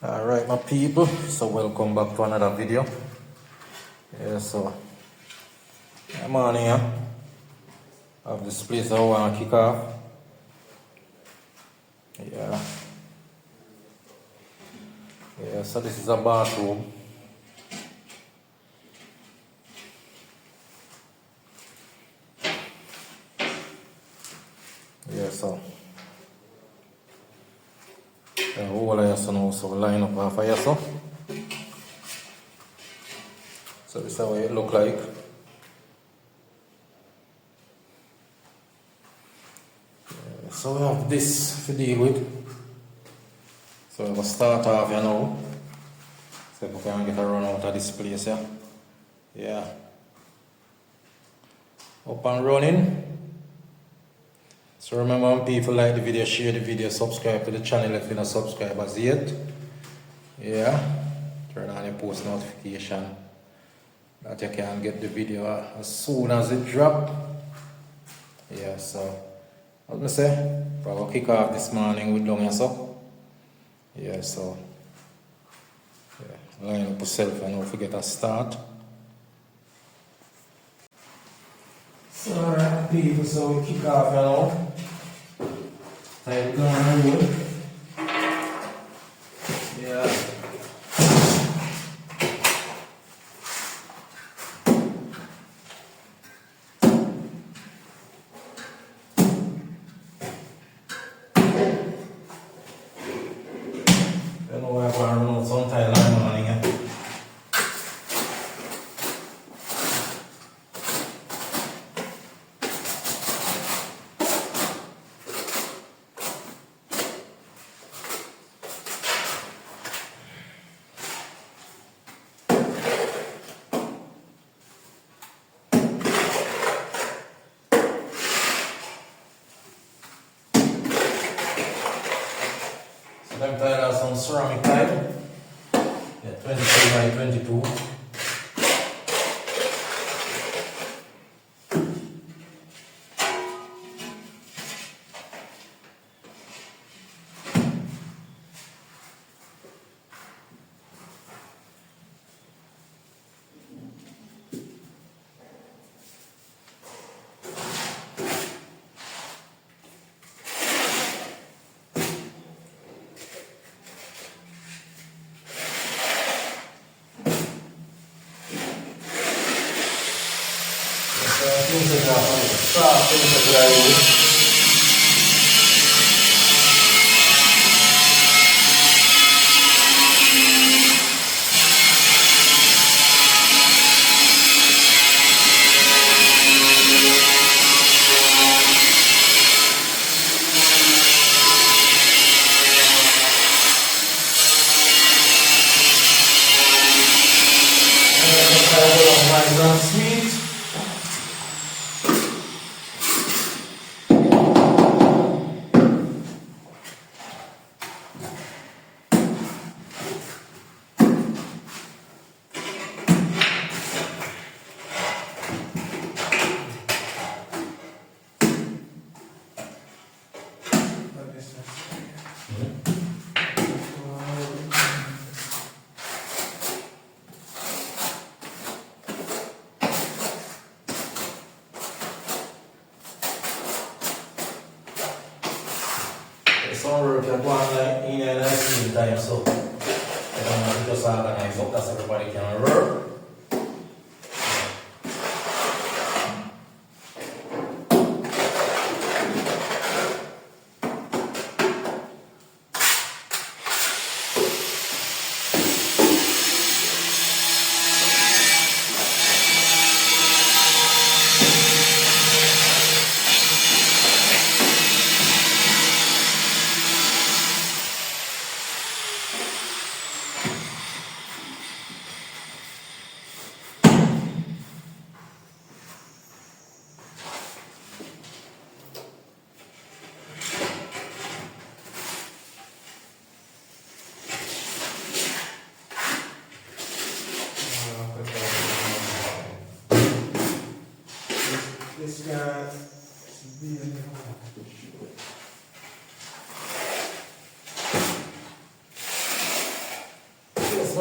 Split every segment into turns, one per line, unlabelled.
Alright my people, so welcome back to another video. So I'm on here. I have this place I want to kick off. Yeah, so this is a bathroom. So the whole of your now, so line up half of your so this is how it look like. So we have this to deal with. So we'll start off here now. So we can get a run out of this place here. Yeah. Up and running. So remember, when people like the video, share the video, subscribe to the channel if you're not subscribed as yet. Yeah. Turn on your post notification that you can get the video as soon as it drop. Yeah, so what me say? Probably kick off this morning with long so. Yeah, so line up yourself and don't forget to start. So alright people, so we kick off now. Type down the road. Yeah. I know I have to run out some time line morning. Them tile are some ceramic tile. Yeah, 22 by 22. Sweet. Some work at one like in a nice time, so I don't have to just organize up, that's everybody can work. This guy should be in the home.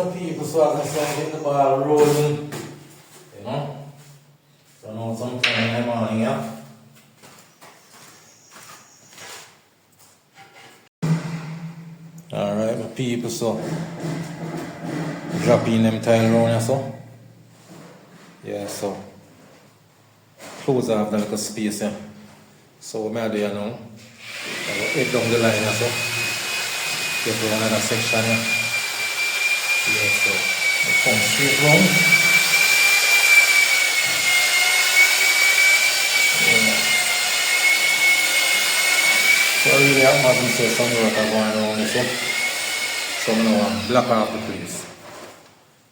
my people, so I can start getting the ball rolling. You know? So now sometime in the morning, yeah? Alright, my people, so drop in them tile around here, so. Yeah, so close off the little space here. So what I'm doing now, I will head down the line here, so get to another section here. Yeah, so I come straight round. Yeah. So I really have to say some work are going around this, so I'm going to block off the place.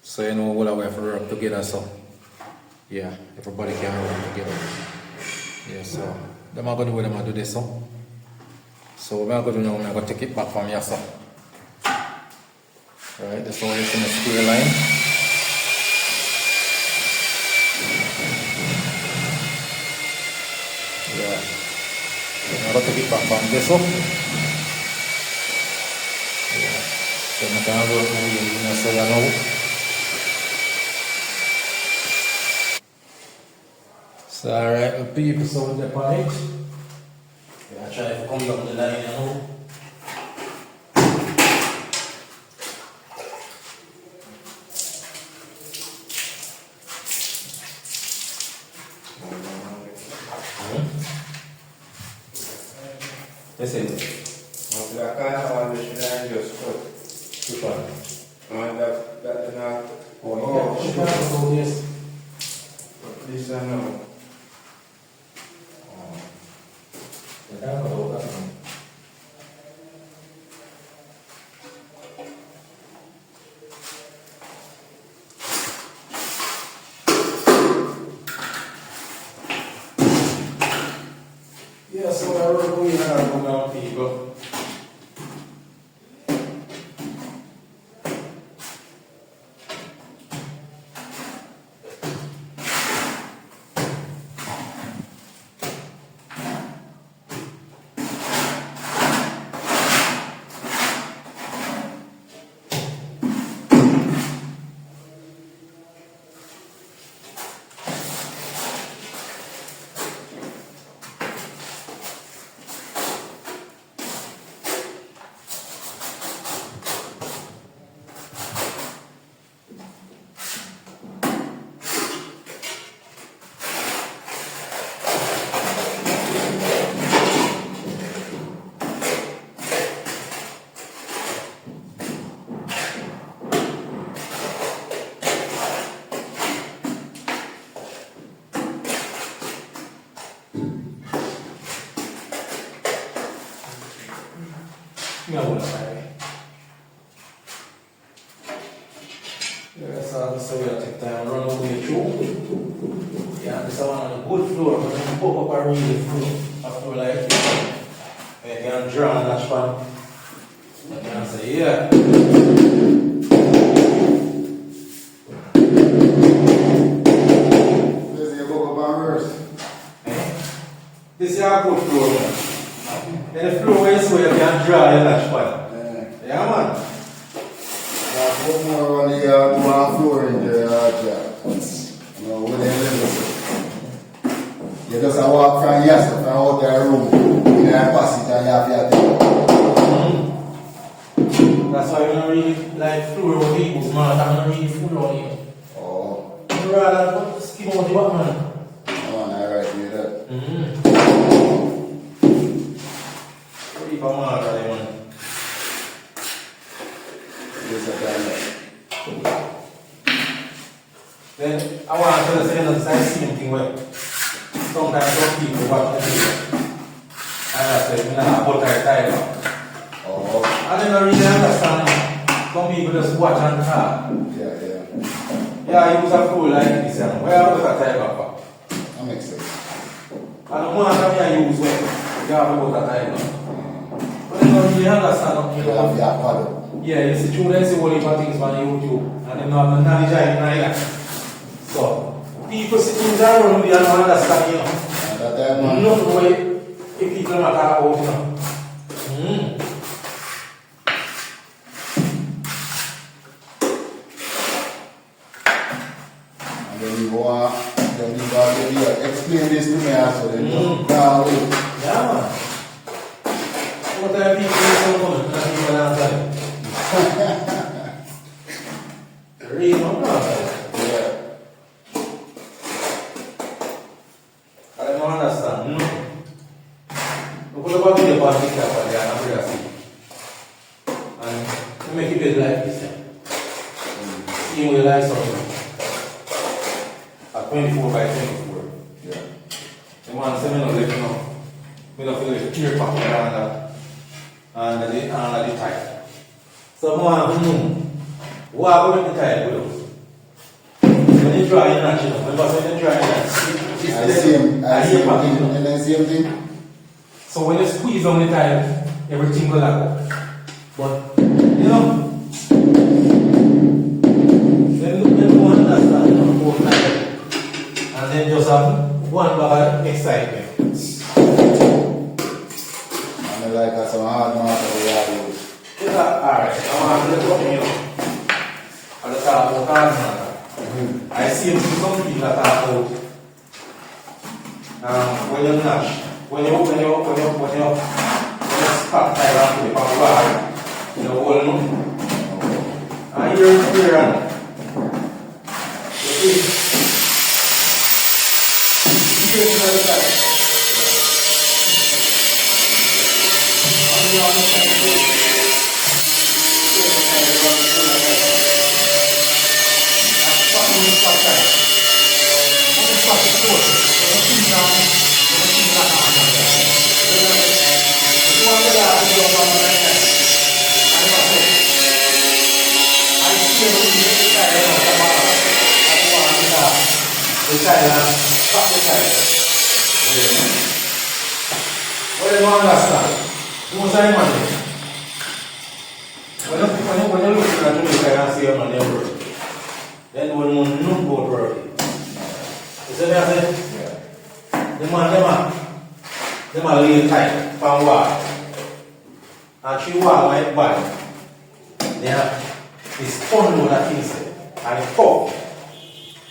So you know what we have to work together, so yeah, everybody can work together. Yeah, so them are going to do what them are do this, so. So what I'm going to do now, I'm going to take it back from here, so. Right, this one is in a square line. Yeah. I'm going to take it back from this, so. Yeah. So I'm going to work with you, so you know. So alright, my people, so with the point, yeah, I try to come down the line now. Yes, it.
I can't understand just put.
Which one?
That not.
Oh, sure. Yes.
This I know.
Yeah, so I wrote we have now, people. Yeah, so we have to take time run away through. Yeah, this one on the good floor, but then pop up a really floor. A floor like this. You can draw on that one. You can say, yeah.
This is your book about verse.
This is our good floor, man. And the floor where you so you can draw in that one. Yeah, man.
Put more on the one floor in the job. No, when they live. You just walk from yourself from out their room. You have pass it and you have your thing.
That's why you don't really like floor on people's man. I don't really food on you.
Oh.
You rather skim out the back, man.
Oh, I right with that.
People man, man. Then I want to say the same thing where sometimes some people watch the video and I say, you know, I put their time.
Oh.
I don't really understand. Some people just watch and talk.
Yeah.
Yeah, I use a fool like this and where I put a tiger for?
That makes sense.
And the one that I use when you have to put a tiger. But they don't really understand.
You have your paddle.
Yeah, you see, children see all the things on YouTube and they don't have the knowledge either. So, people sitting there around they don't understand, you know. Not the way if people are talking about, you know.
so they just gone away.
Yeah, man. What type of people don't come and people don't tell you? Real, man,
Yeah.
I don't understand. Look at the video about this stuff, and you make it better like this. See what you like something. At 24 by 24.
Yeah.
The man said, I don't know. We don't feel like a tear pack and the type. So, man, what about the type with us? When you try it natural, remember when you try it,
I see him and then same thing.
so when you squeeze on the tile, everything will go. But, you know, then you understand, you know, both tile. And then just have one bag of excitement.
And I like some hard mark of the yard.
Alright, I'm going to look at you. At the top of the hard mark. I see some people that are out when you nash, when you start tile and put it on wall, you know, hold on. And you're here and you see, you're in the tile. And you have the tile. What do you understand? You must have money. When you look at Jamaica and see your money work, then when you know about working. You see what I say?
Yeah.
Them a lay tight from wall. And she wall like body. They have this fun load that thing said. And it pop.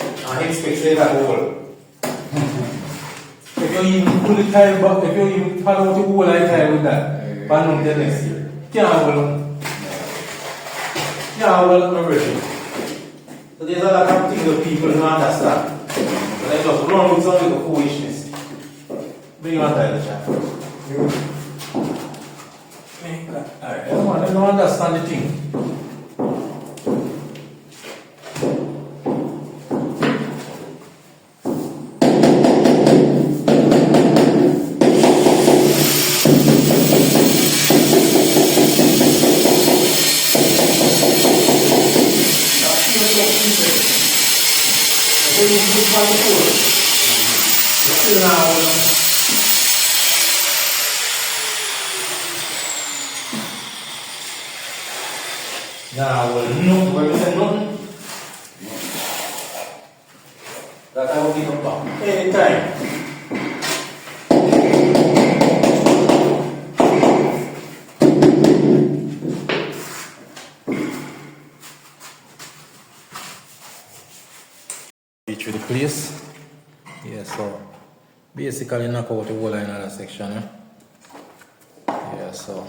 And he expects it to hold. If you even pull the tile back, if you even pull out the whole tile with that, but not the next year. Can't hold them. Can't hold them everything. So there's a lot of things that people don't understand. So they just run with some little foolishness. Bring your tile, Jack. Alright, they don't understand the thing. Now, when we say nothing, that I will give them back anytime. Through the place. Yeah, so basically knock out the whole line of that section. Yeah, so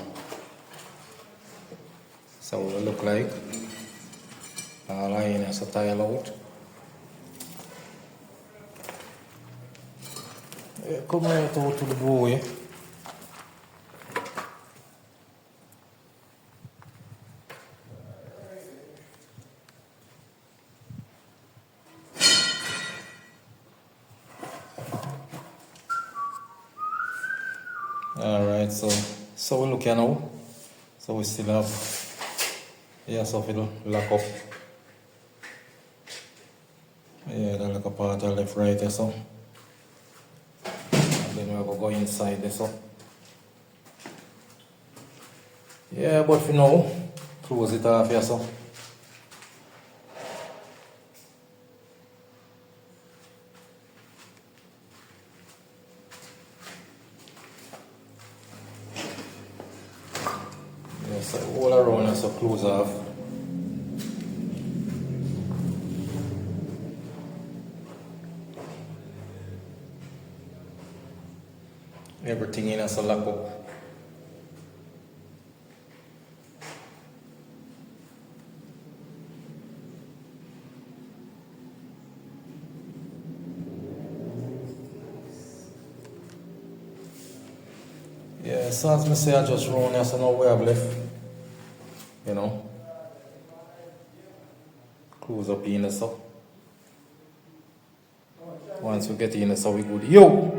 what it look like. All line is a tile out. Yeah, come right out to the doorway. Alright, so we look here now. So we still have so it'll lock up. Yeah, the lock up part of left right there, so. And then we'll go inside there, so. Yeah, but for now, close it off here, so. So all around and so close off. everything in as a lock up. Yeah, so as I say, I just run here, so now we have left, you know, close up in the so. Once we get in the so we good. Yo!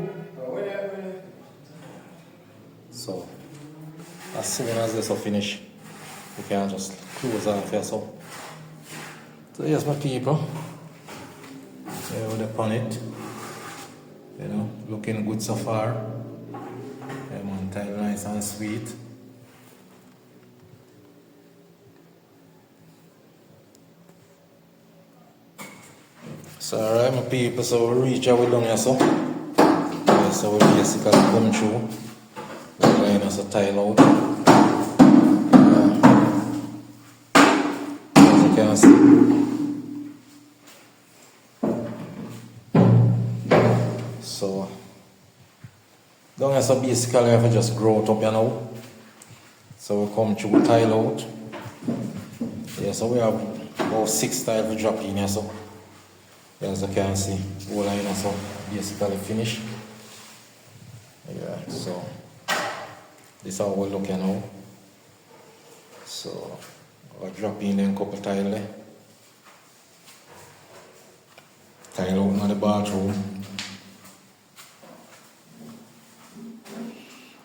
So, as soon as this will finish, we can just close off here so. So here's my people. Yeah, with upon it. You know, looking good so far. Yeah, man, tile nice and sweet. So alright my people, so we reach our down here so. Yeah, so we basically come through. The line as a tile out. As you can see. So down here so basically I have just grow it up, you know. So we come through tile out. Yeah, so we have about 6 tiles we drop in here so. As you can see, whole line is so basically finished. Yeah, so this is how we're looking now. So I'll drop in then couple tile there. Tile out in the bathroom.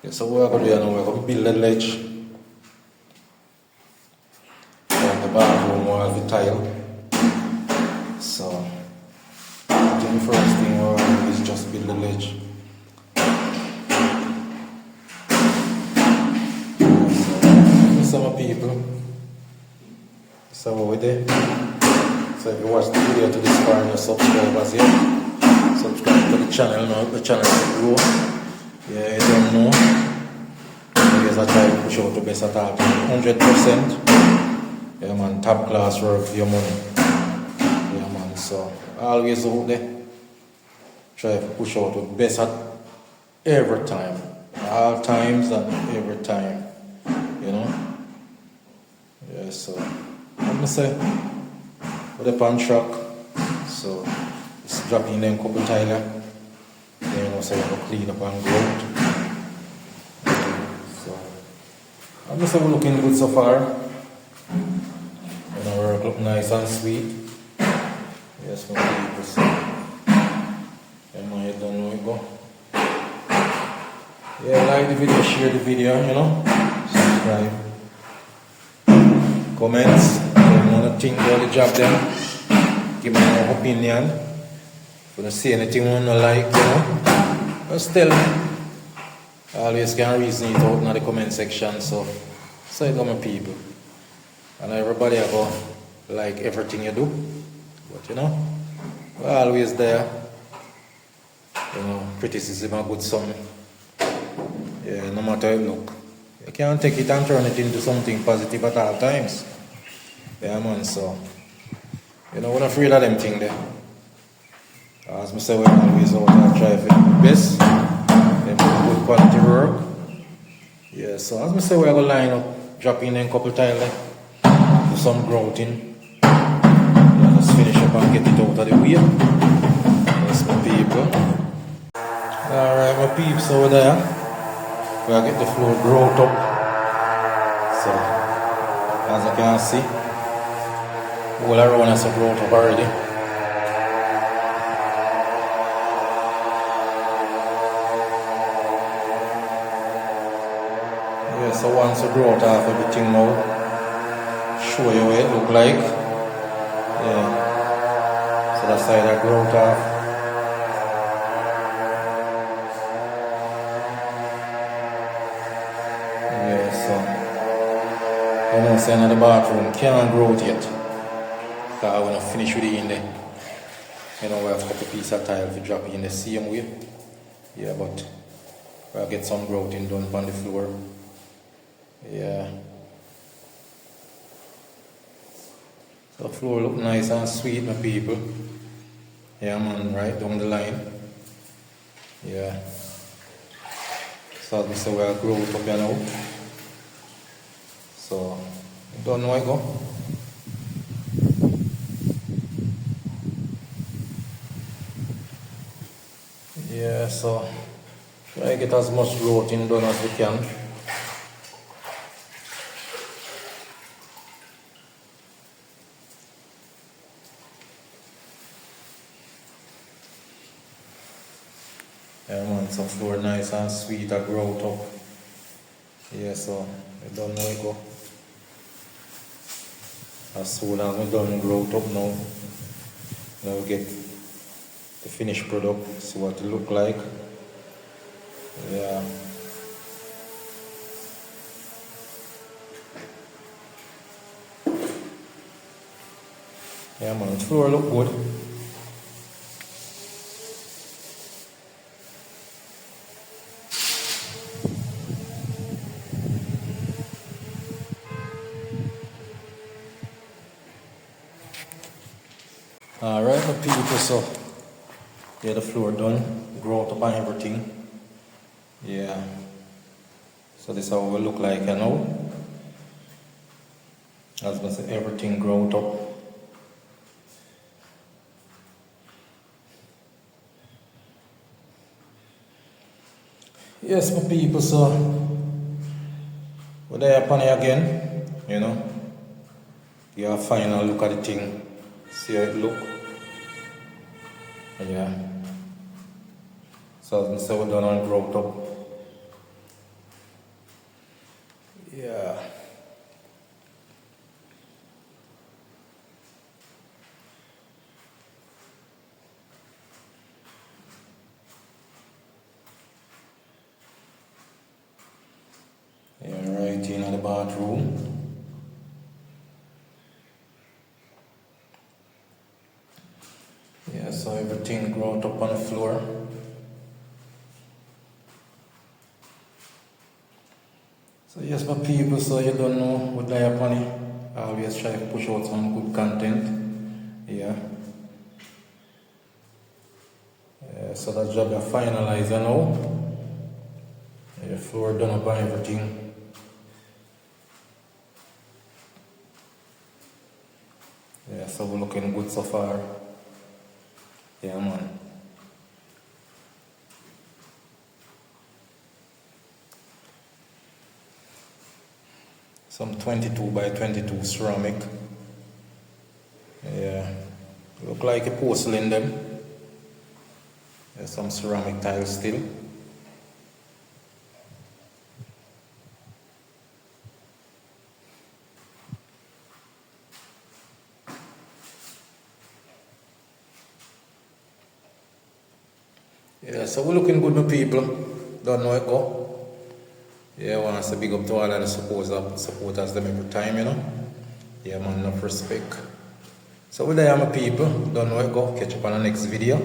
Yeah, so what we're going to do now, we're going to build a ledge. And the bathroom will have the tile. So the first thing we're going to do is just build a ledge. So some people, so what we did. So if you watch the video to this far and you're subscribers here, subscribe to the channel now, the channel will grow. Yeah, you don't know. Because I try to push out the best at all. 100%. Yeah man, top class work for your money. Yeah man, so always out there. Try to push out the best at every time. All times and every time. You know? Yeah, so I'm gonna say with the pan truck. So it's dropping them couple tiles. Then you know, so you have to clean up and go out. So I'm just looking good so far. You know, work look nice and sweet. Yes, my people. So and my head don't know it go. Yeah, like the video, share the video, you know. Subscribe. Comments. If you want to think about the job then, give me your opinion. If you don't see anything you want to like, you know, just tell me. I always can reason it out in the comment section, so you go my people. And everybody I go like everything you do. But you know, we're always there. You know, criticism a good something. Yeah, no matter how it look. You can't take it and turn it into something positive at all times. Yeah man, so you know, we're not afraid of them things there. As I say, we're always out and try to do the best. Them good quality work. Yeah, so as I say, we're going to line up, drop in a couple tiles there, do some grouting. Yeah, just finish up and get it out of the way. That's my people. Alright, my peeps over there. We'll get the floor growth up. So, as you can see, all around has a growth up already. Yeah, so once you grow out of everything now, show you what it look like. Yeah. So that's how that grow out of. Yeah, so you know, saying in the bathroom can't grow out yet. Because I want to finish with it in there. You know, we have a couple pieces of tile to drop in the same way. Yeah, but we'll get some grouting done on the floor. Yeah. The floor look nice and sweet, my people. Yeah man, right down the line. Yeah. So as we say, we'll grow it up here now. So, you don't know how it go. Yeah, so try to get as much rooting done as we can. Yeah man, some floor nice and sweet and grow up. Yeah, so I don't know how it go. As soon as we done grow up now, we get the finished product, see what it look like. Yeah. Yeah man, the floor look good. Alright, my people, so yeah, the floor done, grow up and everything. Yeah. So this is how it will look like, you know. As I say, everything grown up. Yes, my people, so we're there upon it again, you know. You have a final look at the thing, see how it look. Yeah. So as I say, we're done and grown up. Yeah. Yeah, right in the bathroom. Yeah, so everything grown up on the floor. So yes, my people, so you don't know what I upon it. I always try to push out some good content. Yeah. So that job is finalized now. The floor done up and everything. Yeah, so we're looking good so far. Yeah man. Some 22 by 22 ceramic. Yeah. Look like a porcelain them. There's some ceramic tiles still. Yeah, so we're looking good, my people. Don't know it go. Yeah, I want to say big up to all of the supporters them every time, you know. Yeah, man, enough respect. So with that, my people, don't know it go. Catch up on the next video.